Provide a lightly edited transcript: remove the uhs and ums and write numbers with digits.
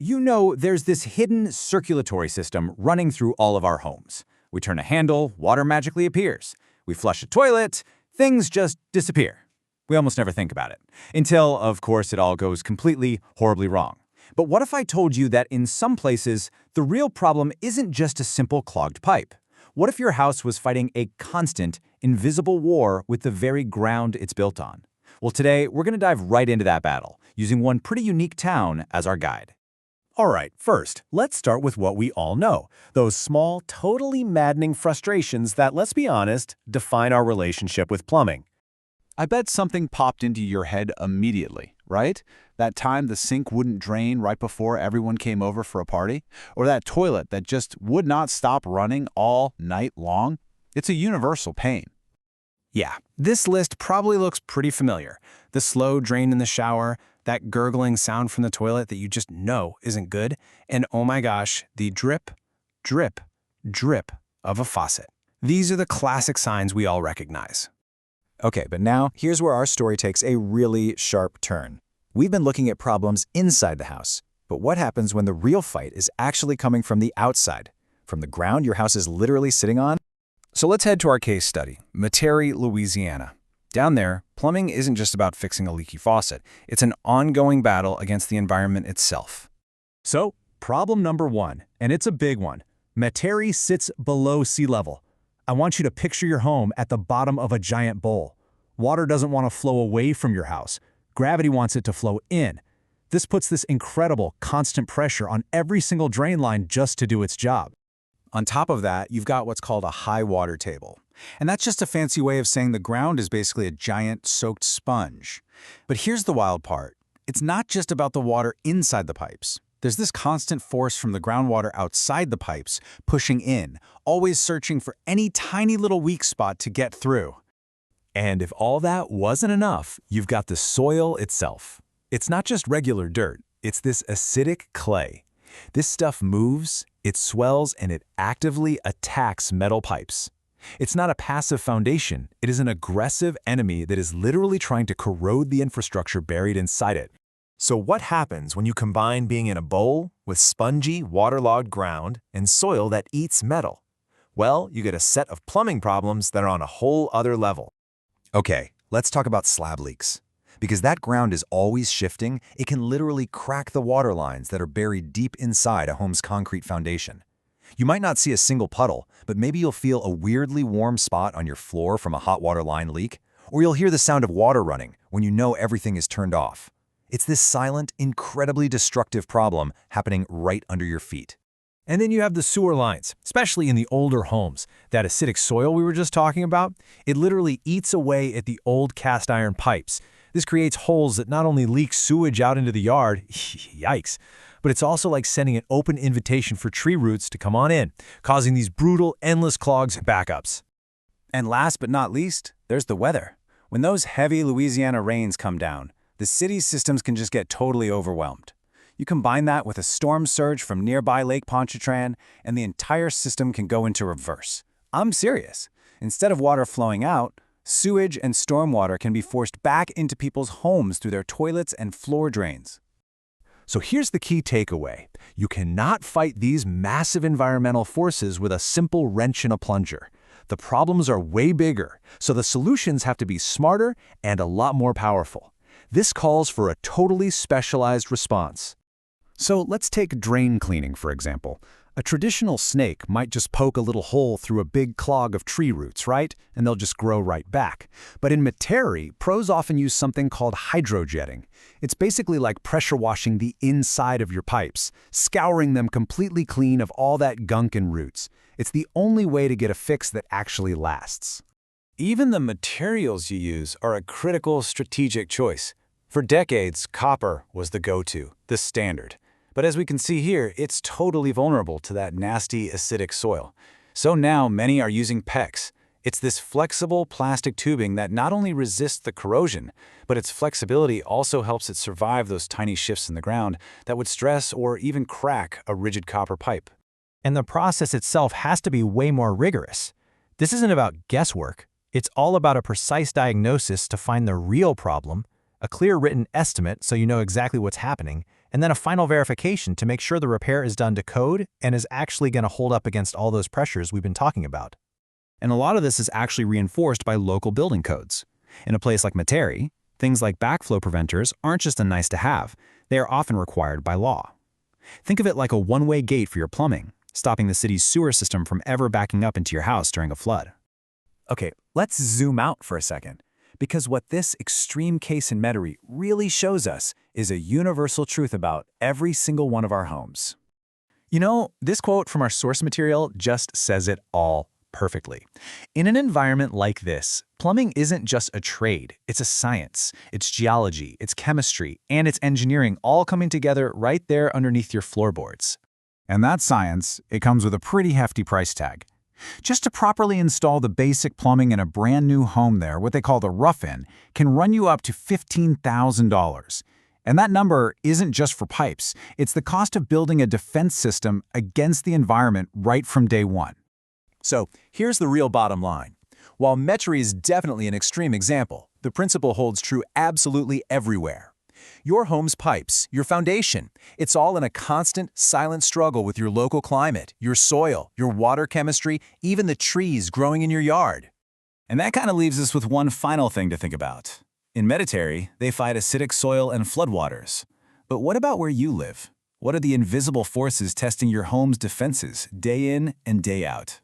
You know, there's this hidden circulatory system running through all of our homes. We turn a handle, water magically appears. We flush a toilet, things just disappear. We almost never think about it. Until, of course, it all goes completely, horribly wrong. But what if I told you that in some places, the real problem isn't just a simple clogged pipe? What if your house was fighting a constant, invisible war with the very ground it's built on? Well, today, we're going to dive right into that battle, using one pretty unique town as our guide. All right, first, let's start with what we all know. Those small, totally maddening frustrations that, let's be honest, define our relationship with plumbing. I bet something popped into your head immediately, right? That time the sink wouldn't drain right before everyone came over for a party? Or that toilet that just would not stop running all night long? It's a universal pain. Yeah, this list probably looks pretty familiar. The slow drain in the shower, that gurgling sound from the toilet that you just know isn't good, and oh my gosh, the drip, drip, drip of a faucet. These are the classic signs we all recognize. Okay, but now here's where our story takes a really sharp turn. We've been looking at problems inside the house, but what happens when the real fight is actually coming from the outside, from the ground your house is literally sitting on? So let's head to our case study, Metairie, Louisiana. Down there, plumbing isn't just about fixing a leaky faucet. It's an ongoing battle against the environment itself. So, problem number one, and it's a big one. Metairie sits below sea level. I want you to picture your home at the bottom of a giant bowl. Water doesn't want to flow away from your house. Gravity wants it to flow in. This puts this incredible, constant pressure on every single drain line just to do its job. On top of that, you've got what's called a high water table. And that's just a fancy way of saying the ground is basically a giant soaked sponge. But here's the wild part. It's not just about the water inside the pipes. There's this constant force from the groundwater outside the pipes, pushing in, always searching for any tiny little weak spot to get through. And if all that wasn't enough, you've got the soil itself. It's not just regular dirt, it's this acidic clay. This stuff moves, it swells, and it actively attacks metal pipes. It's not a passive foundation, it is an aggressive enemy that is literally trying to corrode the infrastructure buried inside it. So what happens when you combine being in a bowl with spongy, waterlogged ground and soil that eats metal? Well, you get a set of plumbing problems that are on a whole other level. Okay, let's talk about slab leaks. Because that ground is always shifting, it can literally crack the water lines that are buried deep inside a home's concrete foundation. You might not see a single puddle, but maybe you'll feel a weirdly warm spot on your floor from a hot water line leak, or you'll hear the sound of water running when you know everything is turned off. It's this silent, incredibly destructive problem happening right under your feet. And then you have the sewer lines, especially in the older homes. That acidic soil we were just talking about, it literally eats away at the old cast iron pipes. This creates holes that not only leak sewage out into the yard, yikes, but it's also like sending an open invitation for tree roots to come on in, causing these brutal, endless clogs and backups. And last but not least, there's the weather. When those heavy Louisiana rains come down, the city's systems can just get totally overwhelmed. You combine that with a storm surge from nearby Lake Pontchartrain, and the entire system can go into reverse. I'm serious. Instead of water flowing out, sewage and stormwater can be forced back into people's homes through their toilets and floor drains. So here's the key takeaway. You cannot fight these massive environmental forces with a simple wrench and a plunger. The problems are way bigger, so the solutions have to be smarter and a lot more powerful. This calls for a totally specialized response. So let's take drain cleaning, for example. A traditional snake might just poke a little hole through a big clog of tree roots, right? And they'll just grow right back. But in Metairie, pros often use something called hydrojetting. It's basically like pressure washing the inside of your pipes, scouring them completely clean of all that gunk and roots. It's the only way to get a fix that actually lasts. Even the materials you use are a critical strategic choice. For decades, copper was the go-to, the standard. But as we can see here, it's totally vulnerable to that nasty acidic soil. So now many are using PEX. It's this flexible plastic tubing that not only resists the corrosion, but its flexibility also helps it survive those tiny shifts in the ground that would stress or even crack a rigid copper pipe. And the process itself has to be way more rigorous. This isn't about guesswork. It's all about a precise diagnosis to find the real problem, a clear written estimate so you know exactly what's happening, and then a final verification to make sure the repair is done to code and is actually going to hold up against all those pressures we've been talking about. And a lot of this is actually reinforced by local building codes. In a place like Metairie, things like backflow preventers aren't just a nice to have, they are often required by law. Think of it like a one-way gate for your plumbing, stopping the city's sewer system from ever backing up into your house during a flood. Okay, let's zoom out for a second, because what this extreme case in Metairie really shows us is a universal truth about every single one of our homes. You know, this quote from our source material just says it all perfectly. In an environment like this, plumbing isn't just a trade, it's a science. It's geology, it's chemistry, and it's engineering all coming together right there underneath your floorboards. And that science, it comes with a pretty hefty price tag. Just to properly install the basic plumbing in a brand new home there, what they call the rough-in, can run you up to $15,000. And that number isn't just for pipes. It's the cost of building a defense system against the environment right from day one. So here's the real bottom line. While Metairie is definitely an extreme example, the principle holds true absolutely everywhere. Your home's pipes, your foundation, it's all in a constant, silent struggle with your local climate, your soil, your water chemistry, even the trees growing in your yard. And that kind of leaves us with one final thing to think about. In Metairie, they fight acidic soil and floodwaters. But what about where you live? What are the invisible forces testing your home's defenses day in and day out?